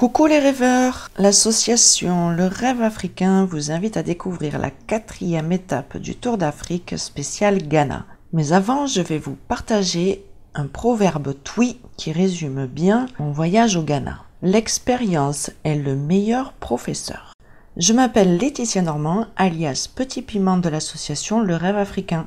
Coucou les rêveurs, l'association Le Rêve Africain vous invite à découvrir la 4e étape du Tour d'Afrique spécial Ghana. Mais avant, je vais vous partager un proverbe Twi qui résume bien mon voyage au Ghana. L'expérience est le meilleur professeur. Je m'appelle Laetitia Normand, alias Petit Piment de l'association Le Rêve Africain.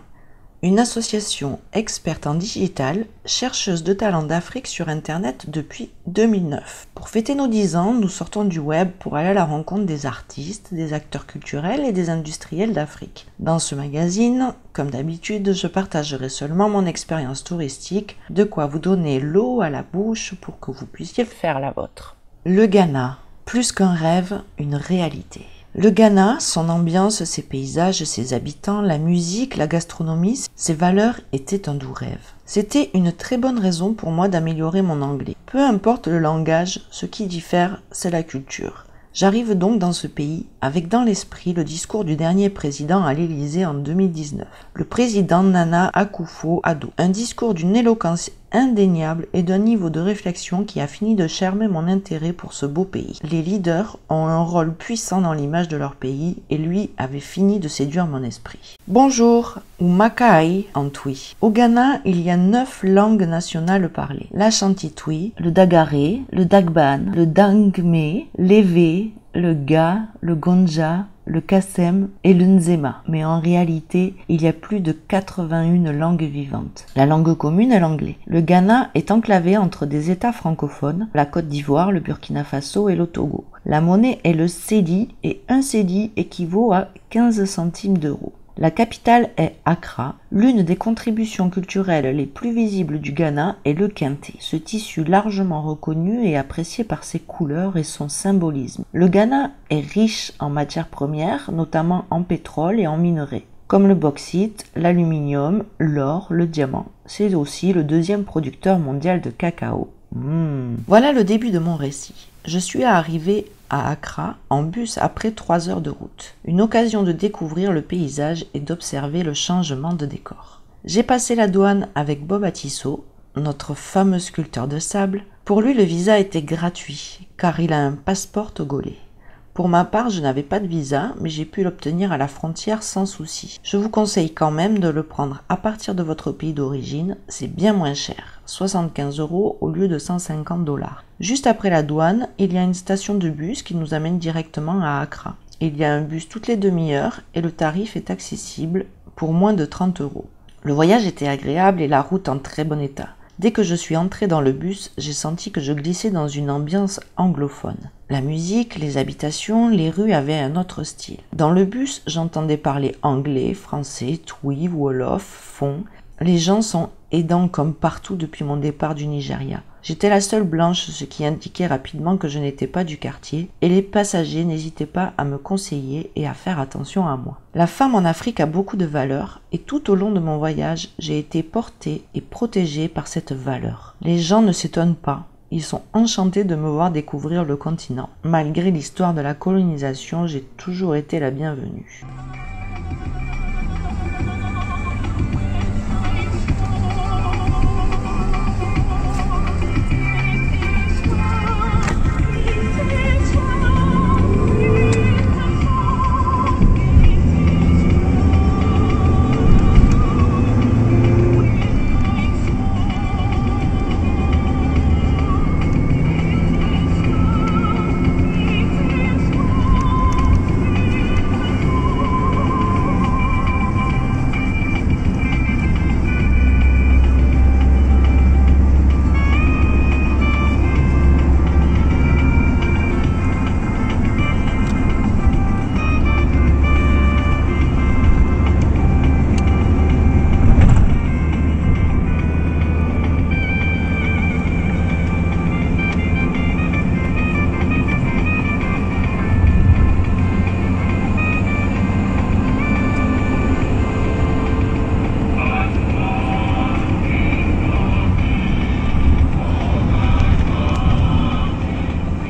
Une association experte en digital, chercheuse de talents d'Afrique sur Internet depuis 2009. Pour fêter nos 10 ans, nous sortons du web pour aller à la rencontre des artistes, des acteurs culturels et des industriels d'Afrique. Dans ce magazine, comme d'habitude, je partagerai seulement mon expérience touristique, de quoi vous donner l'eau à la bouche pour que vous puissiez faire la vôtre. Le Ghana, plus qu'un rêve, une réalité. Le Ghana, son ambiance, ses paysages, ses habitants, la musique, la gastronomie, ses valeurs étaient un doux rêve. C'était une très bonne raison pour moi d'améliorer mon anglais. Peu importe le langage, ce qui diffère, c'est la culture. J'arrive donc dans ce pays avec dans l'esprit le discours du dernier président à l'Élysée en 2019, le président Nana Akufo-Addo. Un discours d'une éloquence indéniable et d'un niveau de réflexion qui a fini de charmer mon intérêt pour ce beau pays. Les leaders ont un rôle puissant dans l'image de leur pays et lui avait fini de séduire mon esprit. Bonjour, ou Makai en Twi. Au Ghana, il y a 9 langues nationales parlées. L'Ashanti Twi, le Dagaré, le Dagban, le Dangme, l'Ewe, le Ga, le Gonja, le Kassem et le Nzema. Mais en réalité, il y a plus de 81 langues vivantes. La langue commune est l'anglais. Le Ghana est enclavé entre des États francophones, la Côte d'Ivoire, le Burkina Faso et le Togo. La monnaie est le cedi et un cedi équivaut à 15 centimes d'euros. La capitale est Accra. L'une des contributions culturelles les plus visibles du Ghana est le kente, ce tissu largement reconnu et apprécié par ses couleurs et son symbolisme. Le Ghana est riche en matières premières, notamment en pétrole et en minerais, comme le bauxite, l'aluminium, l'or, le diamant. C'est aussi le 2e producteur mondial de cacao. Voilà le début de mon récit. Je suis arrivée à Accra en bus après 3 heures de route. Une occasion de découvrir le paysage et d'observer le changement de décor. J'ai passé la douane avec Bob Atisso, notre fameux sculpteur de sable. Pour lui, le visa était gratuit, car il a un passeport togolais. Pour ma part, je n'avais pas de visa, mais j'ai pu l'obtenir à la frontière sans souci. Je vous conseille quand même de le prendre à partir de votre pays d'origine, c'est bien moins cher, 75 € au lieu de 150 $. Juste après la douane, il y a une station de bus qui nous amène directement à Accra. Il y a un bus toutes les demi-heures et le tarif est accessible pour moins de 30 €. Le voyage était agréable et la route en très bon état. Dès que je suis entrée dans le bus, j'ai senti que je glissais dans une ambiance anglophone. La musique, les habitations, les rues avaient un autre style. Dans le bus, j'entendais parler anglais, français, twi, wolof, fon. Les gens sont aidants comme partout depuis mon départ du Nigeria. J'étais la seule blanche, ce qui indiquait rapidement que je n'étais pas du quartier, et les passagers n'hésitaient pas à me conseiller et à faire attention à moi. La femme en Afrique a beaucoup de valeurs, et tout au long de mon voyage, j'ai été portée et protégée par cette valeur. Les gens ne s'étonnent pas. Ils sont enchantés de me voir découvrir le continent. Malgré l'histoire de la colonisation, j'ai toujours été la bienvenue.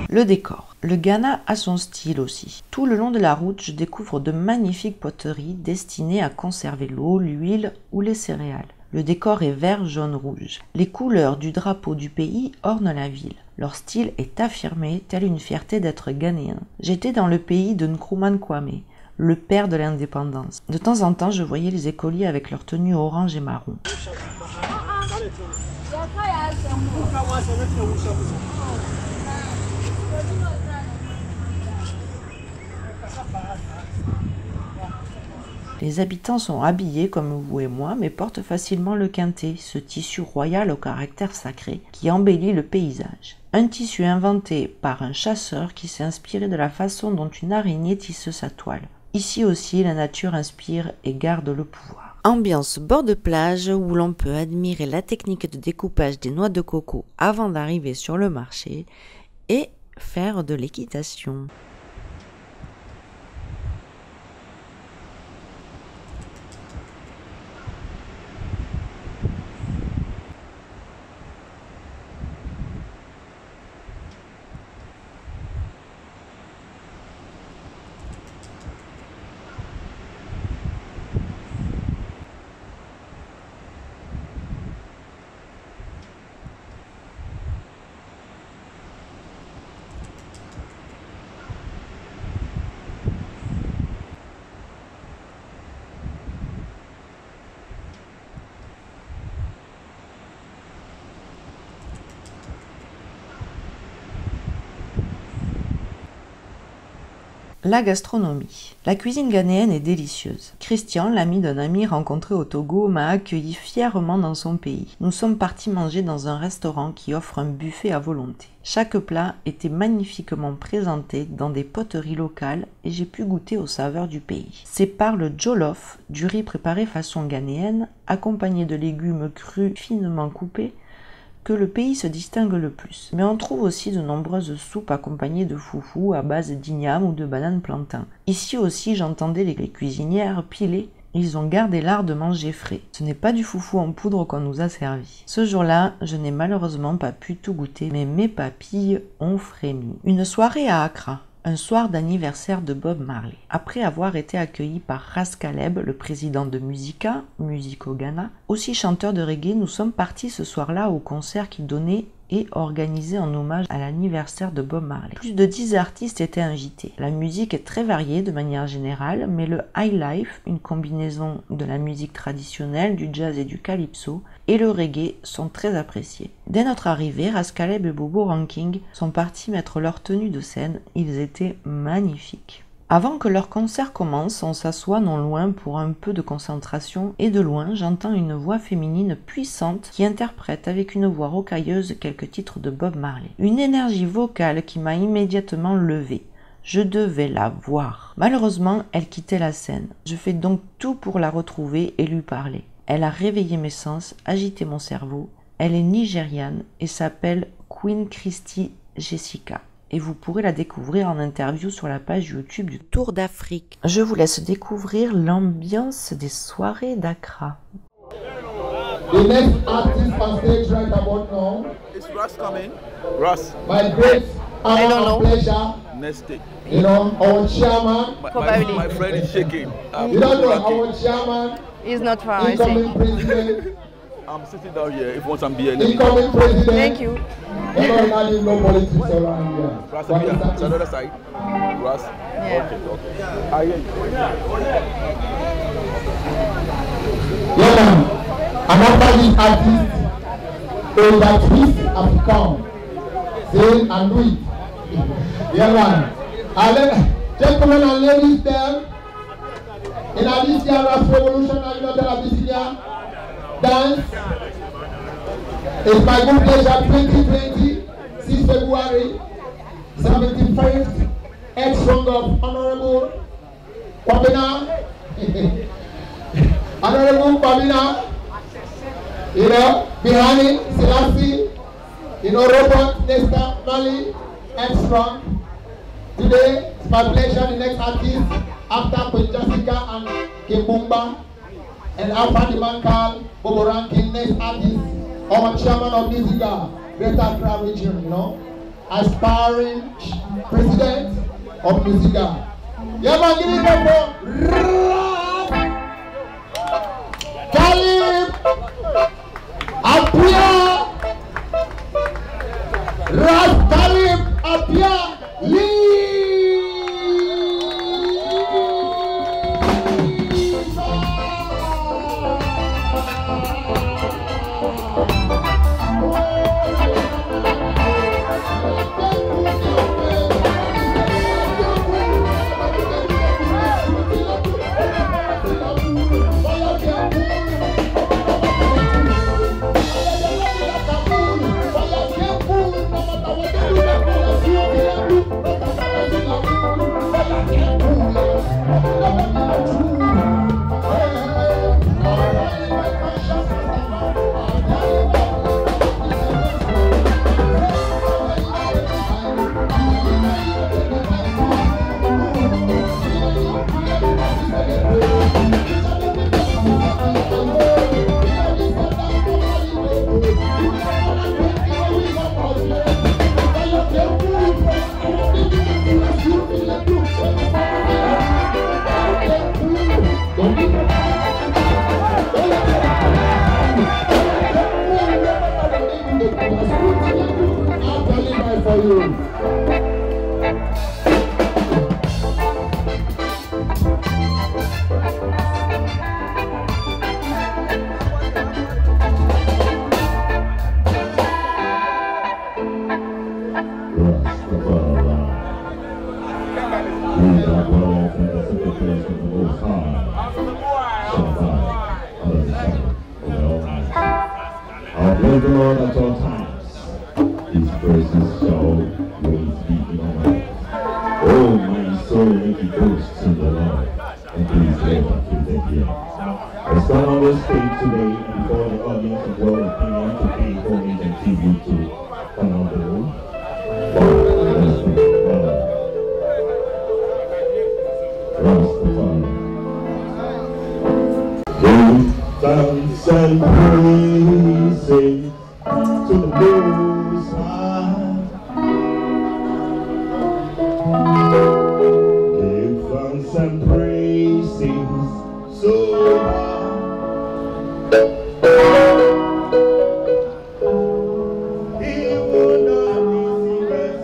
Le décor. Le Ghana a son style aussi. Tout le long de la route, je découvre de magnifiques poteries destinées à conserver l'eau, l'huile ou les céréales. Le décor est vert, jaune, rouge. Les couleurs du drapeau du pays ornent la ville. Leur style est affirmé, telle une fierté d'être ghanéen. J'étais dans le pays de Nkrumah Kwame, le père de l'indépendance. De temps en temps, je voyais les écoliers avec leur tenue orange et marron. Les habitants sont habillés comme vous et moi, mais portent facilement le quinté, ce tissu royal au caractère sacré qui embellit le paysage. Un tissu inventé par un chasseur qui s'est inspiré de la façon dont une araignée tisse sa toile. Ici aussi, la nature inspire et garde le pouvoir. Ambiance bord de plage où l'on peut admirer la technique de découpage des noix de coco avant d'arriver sur le marché et faire de l'équitation. La gastronomie. La cuisine ghanéenne est délicieuse. Christian, l'ami d'un ami rencontré au Togo, m'a accueilli fièrement dans son pays. Nous sommes partis manger dans un restaurant qui offre un buffet à volonté. Chaque plat était magnifiquement présenté dans des poteries locales et j'ai pu goûter aux saveurs du pays. C'est par le jollof, du riz préparé façon ghanéenne, accompagné de légumes crus finement coupés, que le pays se distingue le plus. Mais on trouve aussi de nombreuses soupes accompagnées de foufou à base d'igname ou de bananes plantain. Ici aussi, j'entendais les cuisinières piler. Ils ont gardé l'art de manger frais. Ce n'est pas du foufou en poudre qu'on nous a servi. Ce jour-là, je n'ai malheureusement pas pu tout goûter, mais mes papilles ont frémi. Une soirée à Accra. Un soir d'anniversaire de Bob Marley. Après avoir été accueilli par Ras Caleb, le président de Musica, musique au Ghana, aussi chanteur de reggae, nous sommes partis ce soir-là au concert qu'il donnait et organisé en hommage à l'anniversaire de Bob Marley. Plus de 10 artistes étaient invités. La musique est très variée de manière générale, mais le high life, une combinaison de la musique traditionnelle, du jazz et du calypso, et le reggae sont très appréciés. Dès notre arrivée, Ras Caleb et Bobo Ranking sont partis mettre leur tenue de scène. Ils étaient magnifiques. Avant que leur concert commence, on s'assoit non loin pour un peu de concentration et de loin, j'entends une voix féminine puissante qui interprète avec une voix rocailleuse quelques titres de Bob Marley. Une énergie vocale qui m'a immédiatement levée. Je devais la voir. Malheureusement, elle quittait la scène. Je fais donc tout pour la retrouver et lui parler. Elle a réveillé mes sens, agité mon cerveau. Elle est nigériane et s'appelle Queen Christy Jessica. Et vous pourrez la découvrir en interview sur la page YouTube du Tour d'Afrique. Je vous laisse découvrir l'ambiance des soirées d'Accra. The next artist on stage right about now. Is Russ coming? Russ. My great honor and pleasure. Next day. You know, our chairman. My friend is shaking. You don't know our chairman. He's not far, I Incoming think. president. I'm sitting down here. If you want some beer, let me. Incoming president. Thank you. Never not even no politics around here. Russ, What beer. is that? It's another side. Russ. Yeah. Okay. I hear you. Yeah, man. And after this artist, over twist have come. Say and do it. Yeah, man. Gentlemen and ladies there, in this year of revolution and not this year, dance. It's my good pleasure 2020, 6 February, 75th, ex-song of Honorable Kwabena. Honorable Kwabena, you know, Bihani, Selassie, you know, Robert, Nesta, Mali, ex-strong. Today, it's my pleasure, the next artist, after Queen Jessica and Kimbumba, and after the man called Bobo Ranking, next artist, our chairman of Musica, Greater Accra region, you know, aspiring president of Musica. Yeah, man, give it up for Caleb Ras Talib Apia Lee. Praise the Lord at all times. His praises shall always be in our mouth. Oh, my soul, make it boast in the Lord, and please let us visit Him. I stand on this stage today before the audience of world opinion to pay homage and tribute to Honorable Rastafari. Thanks and praises to the Most High. Give thanks and praises so high. He would not receive us,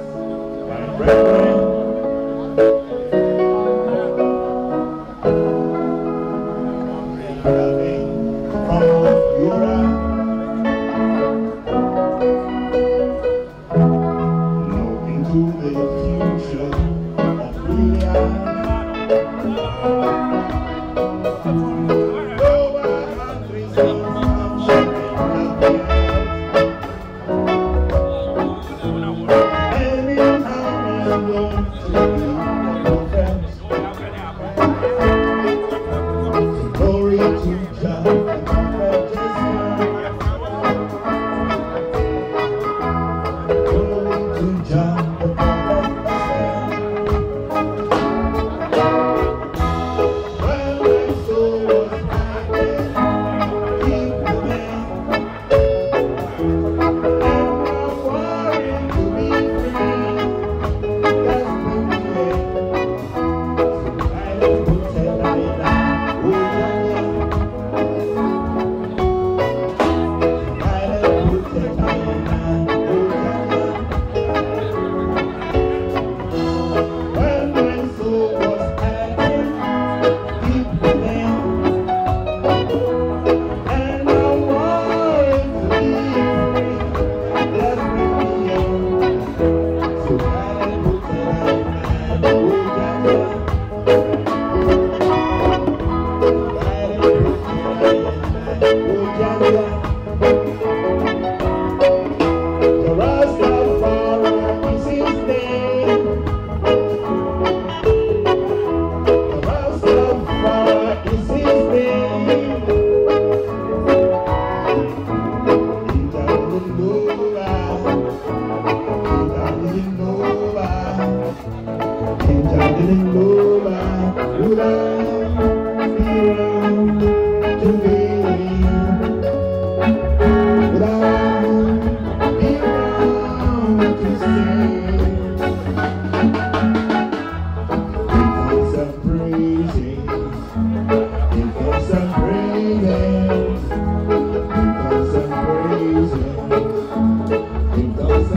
my brethren.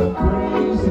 Praise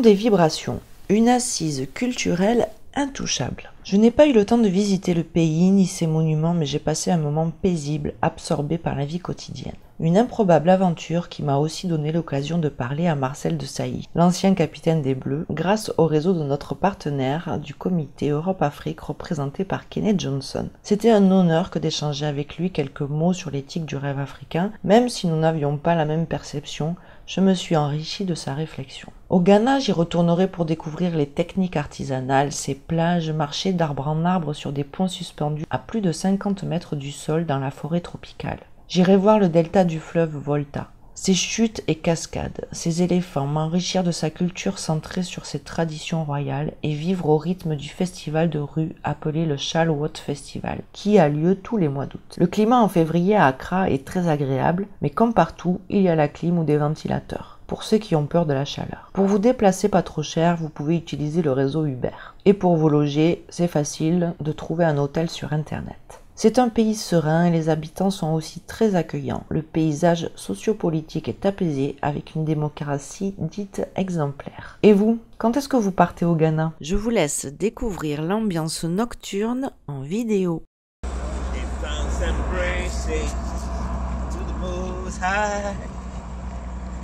Parlons des vibrations, une assise culturelle intouchable. Je n'ai pas eu le temps de visiter le pays ni ses monuments, mais j'ai passé un moment paisible, absorbé par la vie quotidienne. Une improbable aventure qui m'a aussi donné l'occasion de parler à Marcel Desailly, l'ancien capitaine des Bleus, grâce au réseau de notre partenaire du comité Europe-Afrique représenté par Kenneth Johnson. C'était un honneur que d'échanger avec lui quelques mots sur l'éthique du rêve africain, même si nous n'avions pas la même perception. Je me suis enrichi de sa réflexion. Au Ghana, j'y retournerai pour découvrir les techniques artisanales, ces plages, marchés d'arbre en arbre sur des ponts suspendus à plus de 50 mètres du sol dans la forêt tropicale. J'irai voir le delta du fleuve Volta, ses chutes et cascades, ses éléphants, m'enrichir de sa culture centrée sur ses traditions royales et vivre au rythme du festival de rue appelé le Chalwot Festival, qui a lieu tous les mois d'août. Le climat en février à Accra est très agréable, mais comme partout, il y a la clim ou des ventilateurs, pour ceux qui ont peur de la chaleur. Pour vous déplacer pas trop cher, vous pouvez utiliser le réseau Uber. Et pour vous loger, c'est facile de trouver un hôtel sur Internet. C'est un pays serein et les habitants sont aussi très accueillants. Le paysage sociopolitique est apaisé avec une démocratie dite exemplaire. Et vous, quand est-ce que vous partez au Ghana? Je vous laisse découvrir l'ambiance nocturne en vidéo.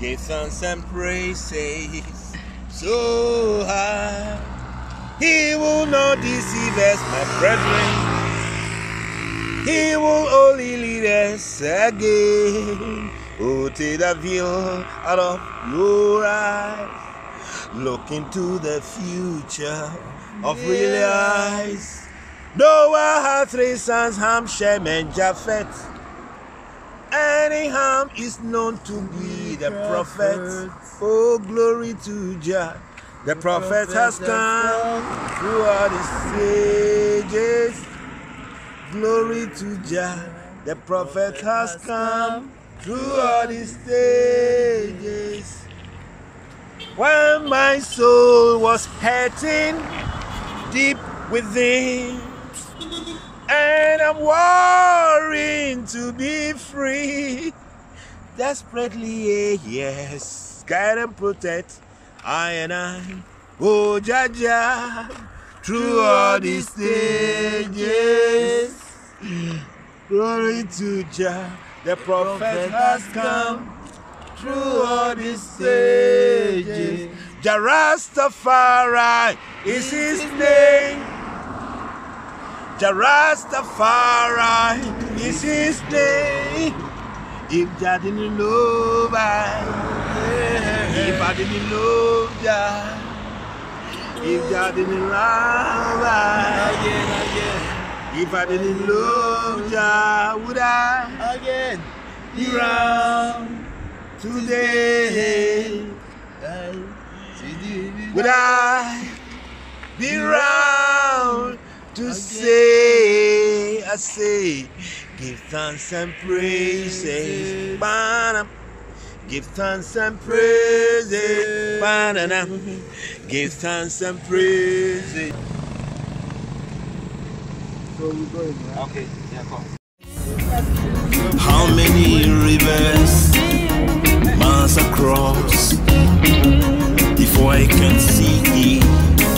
Give thanks and praises so high. He will not deceive us, my brethren. He will only lead us again. Oh, take the view out of your eyes. Look into the future of real eyes. Noah had 3 sons, Ham, Shem, and Japheth. And Ham is known to be the prophet. Oh, glory to Jah. The prophet has come throughout the ages. Glory to Jah. The prophet has come throughout the stages. When my soul was hurting deep within, and I'm worrying to be free, desperately, yes, guide and protect I and I, oh Jah Jah, through all these stages. Glory to Jah, the prophet has come through all these stages. Jah Rastafari is his name. Jah Rastafari is his name. If Jah didn't love I, if I didn't love Jah, if Jah didn't love I, if I didn't love Jah, would I again be round today? Would I be round to say, I say, give thanks and praises, banam. Give thanks and praises, banana. Give thanks and praises. So we're going, right? Okay, yeah, come. How many rivers must I cross before I can see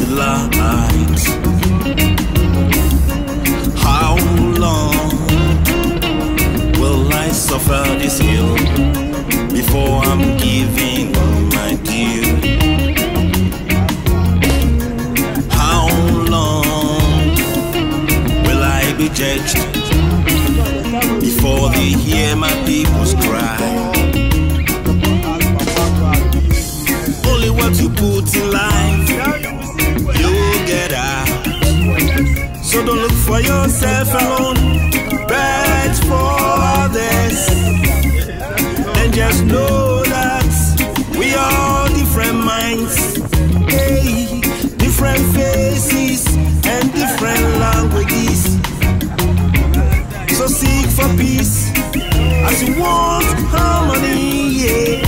the light? How long will I suffer this hill before I'm giving my due? How long will I be judged before they hear my people's cry? Only what you put in life, you'll get out. So don't look for yourself alone, but for others. And just know that we are different minds, hey, different faces and different languages. So seek for peace as you want harmony, yeah.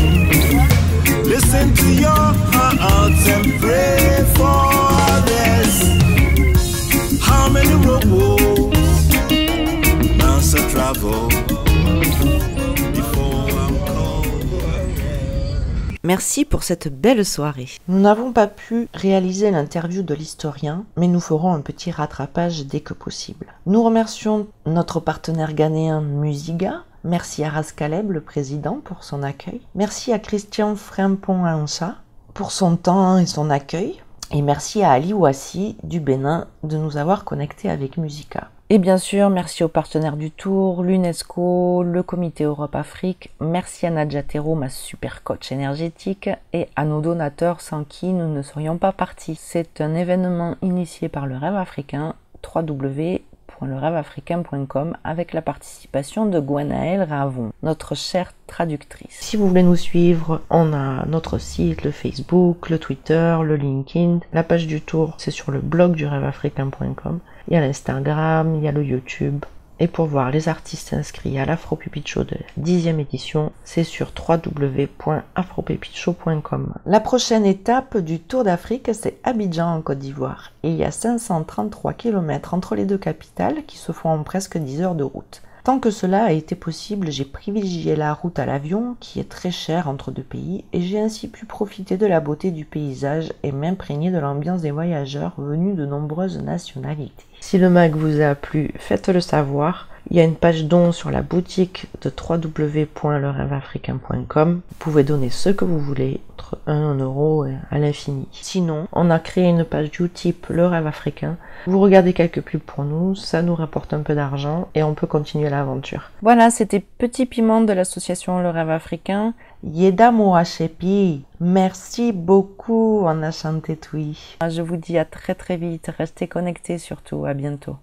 Listen to your heart and pray for others. How many roads must I travel before I'm called? Merci pour cette belle soirée. Nous n'avons pas pu réaliser l'interview de l'historien, mais nous ferons un petit rattrapage dès que possible. Nous remercions notre partenaire ghanéen Musiga. Merci à Rascaleb, le président, pour son accueil. Merci à Christian Frimpong-Ansa pour son temps et son accueil. Et merci à Ali Ouassi du Bénin de nous avoir connectés avec Musica. Et bien sûr, merci aux partenaires du Tour, l'UNESCO, le Comité Europe-Afrique. Merci à Nadja Tero, ma super coach énergétique, et à nos donateurs sans qui nous ne serions pas partis. C'est un événement initié par le Rêve Africain, www.lerêveafricain.com, avec la participation de Gwenaëlle Ravon, notre chère traductrice. Si vous voulez nous suivre, on a notre site, le Facebook, le Twitter, le LinkedIn. La page du Tour, c'est sur le blog du rêveafricain.com. Il y a l'Instagram, il y a le YouTube. Et pour voir les artistes inscrits à l'Afro-Pépite Show de la 10e édition, c'est sur www.afropépiteshow.com. La prochaine étape du Tour d'Afrique, c'est Abidjan en Côte d'Ivoire. Et il y a 533 km entre les deux capitales qui se font en presque 10 heures de route. Tant que cela a été possible, j'ai privilégié la route à l'avion, qui est très chère entre deux pays, et j'ai ainsi pu profiter de la beauté du paysage et m'imprégner de l'ambiance des voyageurs venus de nombreuses nationalités. Si le mag vous a plu, faites-le savoir. Il y a une page don sur la boutique de www.lerêveafricain.com. Vous pouvez donner ce que vous voulez, entre 1 euro et à l'infini. Sinon, on a créé une page Utip, le Rêve Africain. Vous regardez quelques pubs pour nous, ça nous rapporte un peu d'argent et on peut continuer l'aventure. Voilà, c'était Petit Piment de l'association Le Rêve Africain. Yeda Moachepi, merci beaucoup en Ashanté Tui. Je vous dis à très très vite, restez connectés surtout, à bientôt.